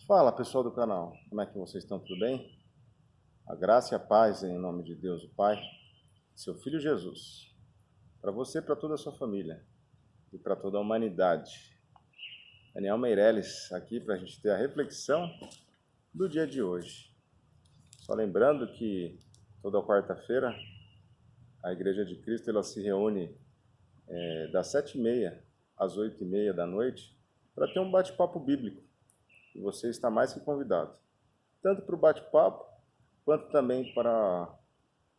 Fala pessoal do canal, como é que vocês estão? Tudo bem? A graça e a paz em nome de Deus, o Pai, seu Filho Jesus, para você e para toda a sua família e para toda a humanidade. Daniel Meirelles aqui para a gente ter a reflexão do dia de hoje. Só lembrando que toda quarta-feira a Igreja de Cristo ela se reúne das 7h30 às 8h30 da noite para ter um bate-papo bíblico. E você está mais que convidado, tanto para o bate-papo, quanto também para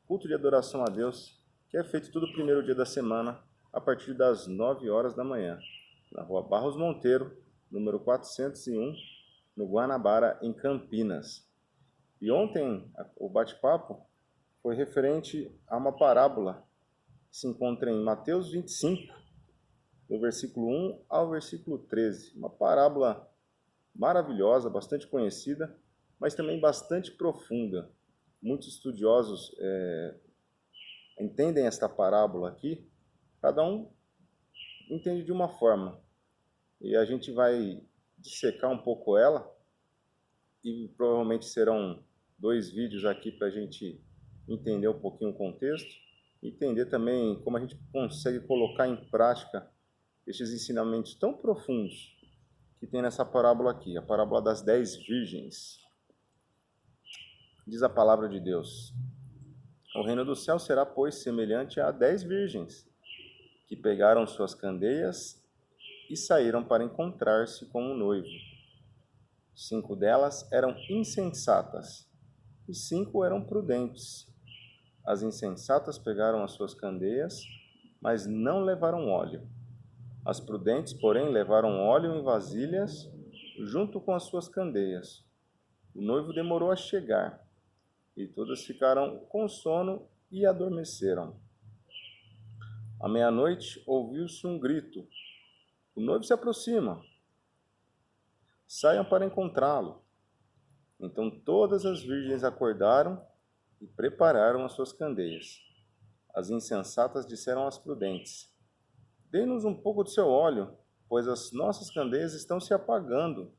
culto de adoração a Deus, que é feito todo primeiro dia da semana, a partir das 9 horas da manhã, na rua Barros Monteiro, número 401, no Guanabara, em Campinas. E ontem o bate-papo foi referente a uma parábola que se encontra em Mateus 25, do versículo 1 ao versículo 13. Uma parábola maravilhosa, bastante conhecida, mas também bastante profunda. Muitos estudiosos entendem esta parábola aqui, cada um entende de uma forma. E a gente vai dissecar um pouco ela, e provavelmente serão 2 vídeos aqui para a gente entender um pouquinho o contexto, entender também como a gente consegue colocar em prática esses ensinamentos tão profundos que tem nessa parábola aqui, a parábola das 10 virgens. Diz a palavra de Deus: o reino do céu será, pois, semelhante a 10 virgens, que pegaram suas candeias e saíram para encontrar-se com o noivo. 5 delas eram insensatas, e 5 eram prudentes. As insensatas pegaram as suas candeias, mas não levaram óleo. As prudentes, porém, levaram óleo em vasilhas, junto com as suas candeias. O noivo demorou a chegar, e todas ficaram com sono e adormeceram. À meia-noite ouviu-se um grito: o noivo se aproxima, saiam para encontrá-lo. Então todas as virgens acordaram e prepararam as suas candeias. As insensatas disseram às prudentes: dê-nos um pouco do seu óleo, pois as nossas candeias estão se apagando.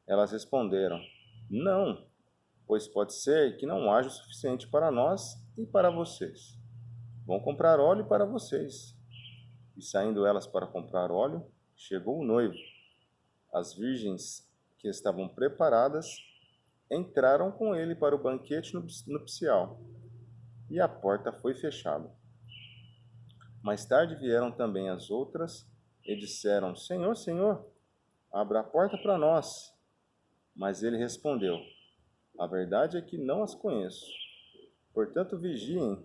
Elas responderam: não, pois pode ser que não haja o suficiente para nós e para vocês. Vão comprar óleo para vocês. E saindo elas para comprar óleo, chegou o noivo. As virgens que estavam preparadas entraram com ele para o banquete nupcial, e a porta foi fechada. Mais tarde vieram também as outras e disseram: Senhor, Senhor, abra a porta para nós. Mas ele respondeu: a verdade é que não as conheço. Portanto, vigiem,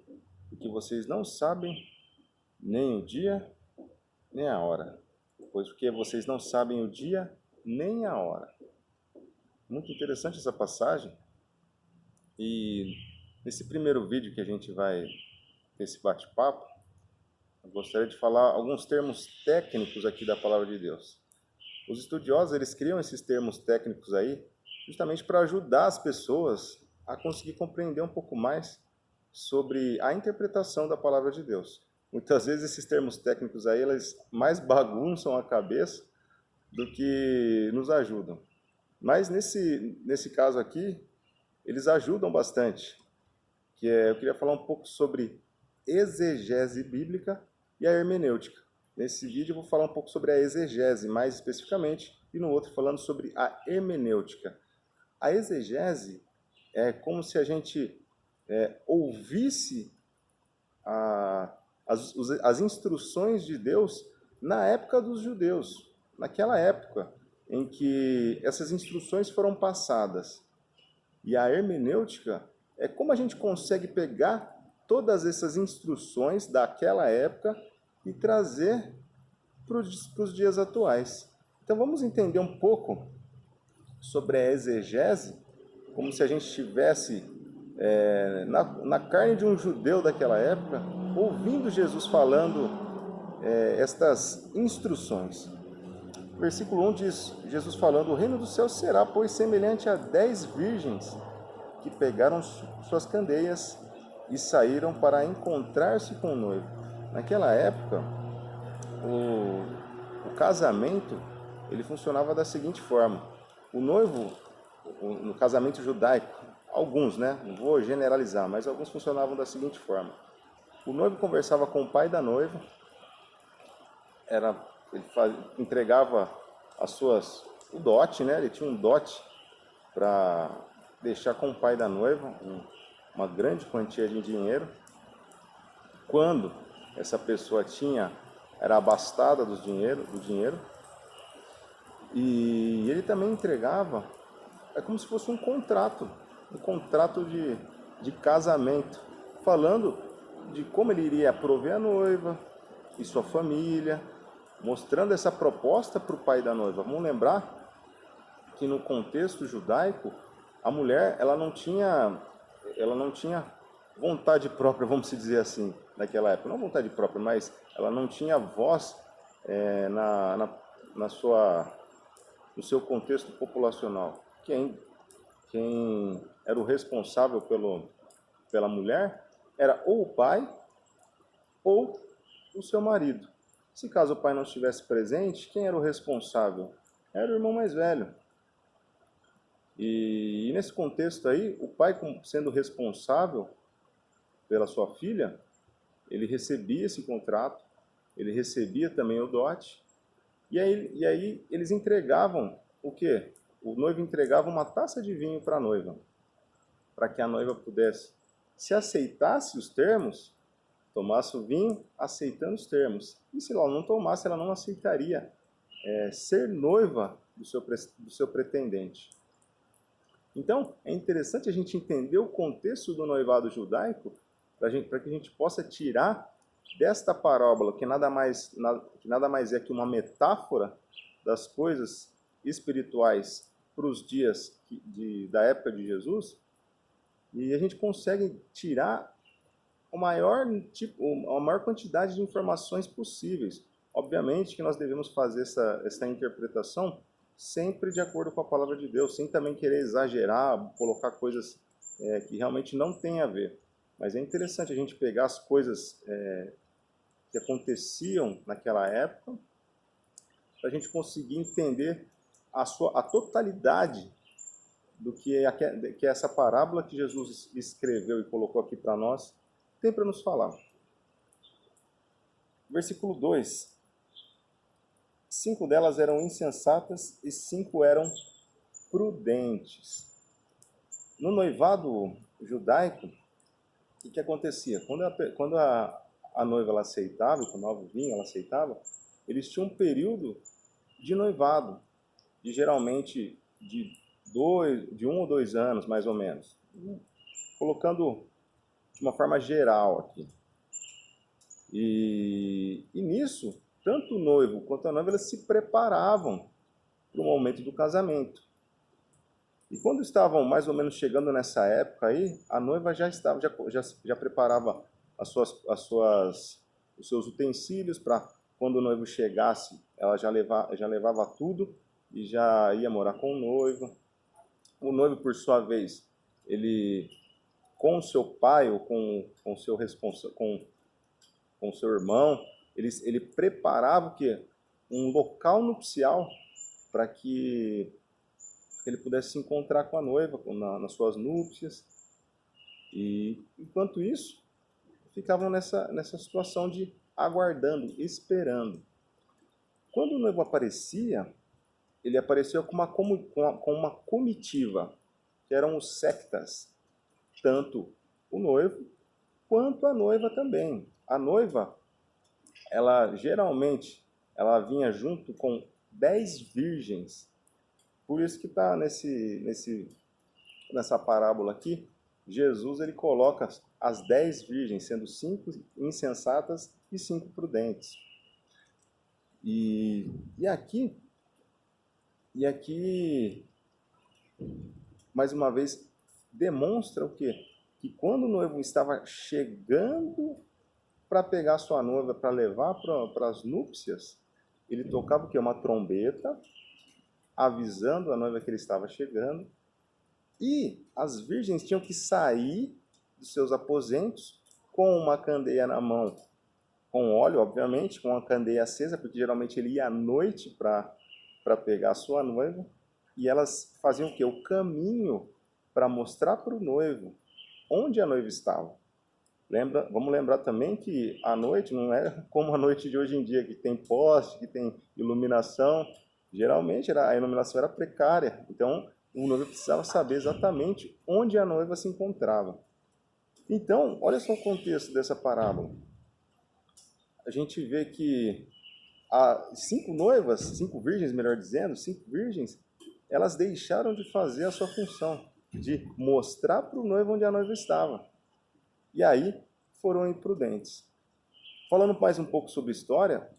porque vocês não sabem nem o dia, nem a hora. Pois porque vocês não sabem o dia, nem a hora. Muito interessante essa passagem. E nesse primeiro vídeo que a gente vai ter esse bate-papo, eu gostaria de falar alguns termos técnicos aqui da Palavra de Deus. Os estudiosos, eles criam esses termos técnicos aí justamente para ajudar as pessoas a conseguir compreender um pouco mais sobre a interpretação da Palavra de Deus. Muitas vezes esses termos técnicos aí, eles mais bagunçam a cabeça do que nos ajudam. Mas nesse caso aqui, eles ajudam bastante. Eu queria falar um pouco sobre exegese bíblica e a hermenêutica. Nesse vídeo eu vou falar um pouco sobre a exegese, mais especificamente, e no outro falando sobre a hermenêutica. A exegese é como se a gente ouvisse as instruções de Deus na época dos judeus, naquela época em que essas instruções foram passadas. E a hermenêutica é como a gente consegue pegar todas essas instruções daquela época e trazer para os dias atuais. Então vamos entender um pouco sobre a exegese, como se a gente estivesse na carne de um judeu daquela época, ouvindo Jesus falando estas instruções. Versículo 1 diz, Jesus falando: o reino do céu será, pois, semelhante a 10 virgens que pegaram suas candeias e saíram para encontrar-se com o noivo. Naquela época, o casamento ele funcionava da seguinte forma: O noivo, no casamento judaico, alguns, né? Não vou generalizar, mas alguns funcionavam da seguinte forma. O noivo conversava com o pai da noiva, entregava o dote, né? Ele tinha um dote para deixar com o pai da noiva uma grande quantia de dinheiro. Quando essa pessoa era abastada do dinheiro, e ele também entregava, é como se fosse um contrato de casamento, falando de como ele iria prover a noiva e sua família, mostrando essa proposta para o pai da noiva. Vamos lembrar que no contexto judaico, a mulher ela não tinha vontade própria, vamos dizer assim, naquela época. Não vontade própria, mas ela não tinha voz no seu contexto populacional. Quem era o responsável pela mulher era ou o pai ou o seu marido. Se caso o pai não estivesse presente, quem era o responsável? Era o irmão mais velho. E nesse contexto aí, o pai, sendo responsável pela sua filha, ele recebia esse contrato, ele recebia também o dote, e aí eles entregavam o quê? O noivo entregava uma taça de vinho para a noiva, para que a noiva pudesse, se aceitasse os termos, tomasse o vinho aceitando os termos. E se ela não tomasse, ela não aceitaria ser noiva do seu pretendente. Então, é interessante a gente entender o contexto do noivado judaico para que a gente possa tirar desta parábola, que nada mais é que uma metáfora das coisas espirituais para os dias da época de Jesus, e a gente consegue tirar a maior quantidade de informações possíveis. Obviamente que nós devemos fazer essa interpretação sempre de acordo com a palavra de Deus, sem também querer exagerar, colocar coisas que realmente não têm a ver. Mas é interessante a gente pegar as coisas que aconteciam naquela época, para a gente conseguir entender a totalidade do que essa parábola que Jesus escreveu e colocou aqui para nós tem para nos falar. Versículo 2. 5 delas eram insensatas e 5 eram prudentes. No noivado judaico, o que acontecia? Quando a noiva ela aceitava, o novo vinho ela aceitava, eles tinham um período de noivado, geralmente de 1 ou 2 anos, mais ou menos. Colocando de uma forma geral aqui. E nisso, tanto o noivo quanto a noiva eles se preparavam para o momento do casamento. E quando estavam mais ou menos chegando nessa época aí, a noiva já preparava os seus utensílios para quando o noivo chegasse, ela já levava tudo e já ia morar com o noivo. O noivo, por sua vez, ele com o seu pai ou com o seu com o seu irmão, ele preparava o quê? Um local nupcial para que ele pudesse se encontrar com a noiva nas suas núpcias. E enquanto isso, ficavam nessa situação de aguardando, esperando. Quando o noivo aparecia, ele apareceu com uma comitiva, que eram os sectas, tanto o noivo quanto a noiva também. A noiva, ela geralmente vinha junto com 10 virgens. Por isso que está nessa parábola aqui, Jesus ele coloca as 10 virgens, sendo 5 insensatas e 5 prudentes. E aqui, mais uma vez, demonstra o quê? Que quando o noivo estava chegando para pegar sua noiva, para levar para as núpcias, ele tocava o quê? Uma trombeta, avisando a noiva que ele estava chegando, e as virgens tinham que sair dos seus aposentos com uma candeia na mão, com óleo, obviamente, com uma candeia acesa, porque geralmente ele ia à noite para pegar a sua noiva, e elas faziam o quê? O caminho para mostrar para o noivo onde a noiva estava. Vamos lembrar também que a noite não é como a noite de hoje em dia, que tem poste, que tem iluminação. Geralmente a iluminação era precária, então o noivo precisava saber exatamente onde a noiva se encontrava. Então, olha só o contexto dessa parábola. A gente vê que as 5 noivas, 5 virgens, melhor dizendo, 5 virgens, elas deixaram de fazer a sua função, de mostrar para o noivo onde a noiva estava. E aí foram imprudentes. Falando mais um pouco sobre história,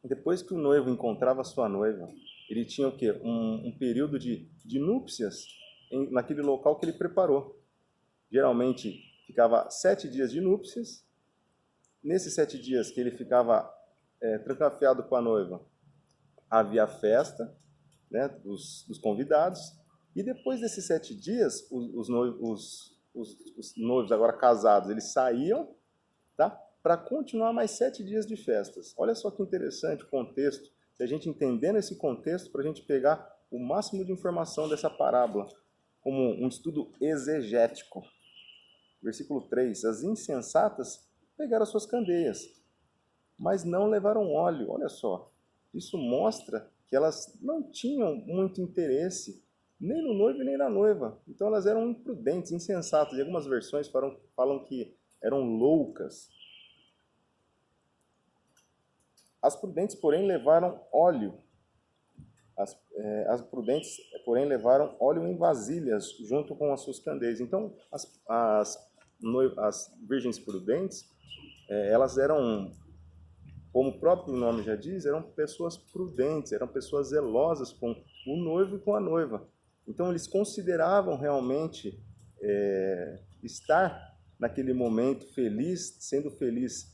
depois que o noivo encontrava a sua noiva, ele tinha o quê? Um período de núpcias naquele local que ele preparou. Geralmente ficava 7 dias de núpcias. Nesses 7 dias que ele ficava trancafiado com a noiva, havia festa, né, dos convidados. E depois desses 7 dias, os noivos agora casados, eles saíam, tá, para continuar mais 7 dias de festas. Olha só que interessante o contexto. Se a gente entendendo esse contexto, para a gente pegar o máximo de informação dessa parábola, como um estudo exegético. Versículo 3. As insensatas pegaram as suas candeias, mas não levaram óleo. Olha só. Isso mostra que elas não tinham muito interesse nem no noivo nem na noiva. Então elas eram imprudentes, insensatas. E algumas versões falam que eram loucas. As prudentes, porém, levaram óleo. As prudentes, porém, levaram óleo em vasilhas junto com as suas candeias. Então, as virgens prudentes, elas eram, como o próprio nome já diz, eram pessoas prudentes, eram pessoas zelosas com o noivo e com a noiva. Então, eles consideravam realmente estar naquele momento feliz, sendo feliz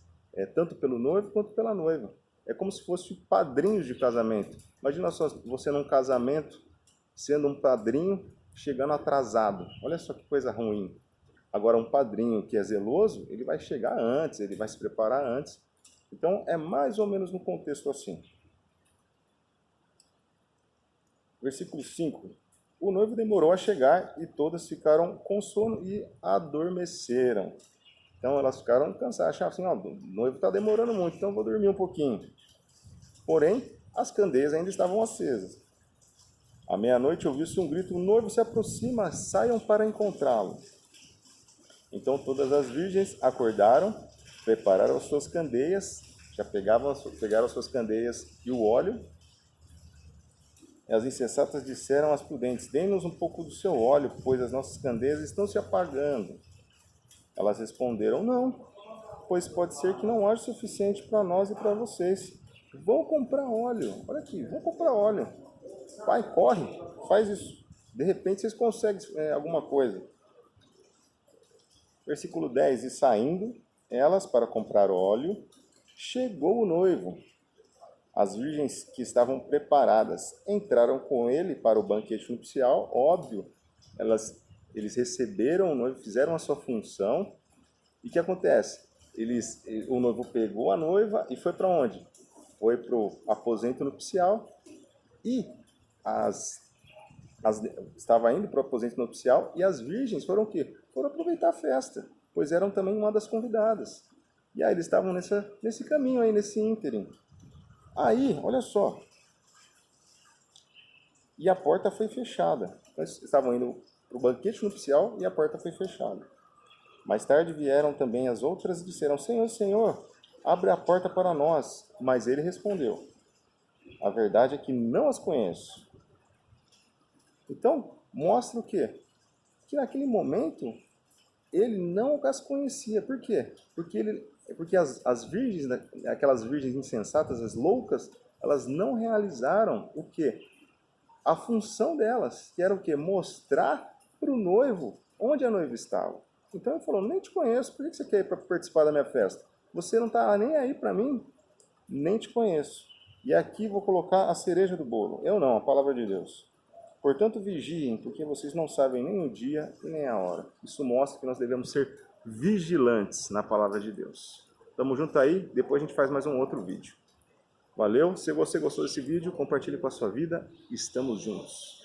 tanto pelo noivo quanto pela noiva. É como se fosse padrinhos de casamento. Imagina só você num casamento, sendo um padrinho, chegando atrasado. Olha só que coisa ruim. Agora, um padrinho que é zeloso, ele vai chegar antes, ele vai se preparar antes. Então, é mais ou menos no contexto assim. Versículo 5. O noivo demorou a chegar e todas ficaram com sono e adormeceram. Então, elas ficaram cansadas, achavam assim, o noivo está demorando muito, então eu vou dormir um pouquinho. Porém, as candeias ainda estavam acesas. À meia-noite ouviu-se um grito, o noivo se aproxima, saiam para encontrá-lo. Então todas as virgens acordaram, prepararam as suas candeias, pegaram as suas candeias e o óleo. E as insensatas disseram às prudentes, dê-nos um pouco do seu óleo, pois as nossas candeias estão se apagando. Elas responderam, não, pois pode ser que não haja o suficiente para nós e para vocês. Vão comprar óleo, olha aqui, vão comprar óleo. Vai, corre, faz isso. De repente vocês conseguem alguma coisa. Versículo 10, e saindo elas para comprar óleo, chegou o noivo. As virgens que estavam preparadas entraram com ele para o banquete nupcial, óbvio, eles receberam o noivo, fizeram a sua função. E o que acontece? O noivo pegou a noiva e foi para onde? Foi para o aposento nupcial e estava indo para o aposento nupcial e as virgens foram o quê? Foram aproveitar a festa, pois eram também uma das convidadas. E aí eles estavam nesse caminho aí, nesse ínterim. Aí, olha só, e a porta foi fechada. Eles estavam indo para o banquete nupcial e a porta foi fechada. Mais tarde vieram também as outras e disseram, Senhor, Senhor, abre a porta para nós. Mas ele respondeu, a verdade é que não as conheço. Então, mostra o quê? Que naquele momento, ele não as conhecia. Por quê? Porque as virgens, aquelas virgens insensatas, as loucas, elas não realizaram o quê? A função delas, que era o quê? Mostrar para o noivo onde a noiva estava. Então ele falou, nem te conheço, por que você quer ir para participar da minha festa? Você não está nem aí para mim? Nem te conheço. E aqui vou colocar a cereja do bolo. Eu não, a palavra de Deus. Portanto, vigiem, porque vocês não sabem nem o dia e nem a hora. Isso mostra que nós devemos ser vigilantes na palavra de Deus. Tamo junto aí, depois a gente faz mais um outro vídeo. Valeu, se você gostou desse vídeo, compartilhe com a sua vida. Estamos juntos.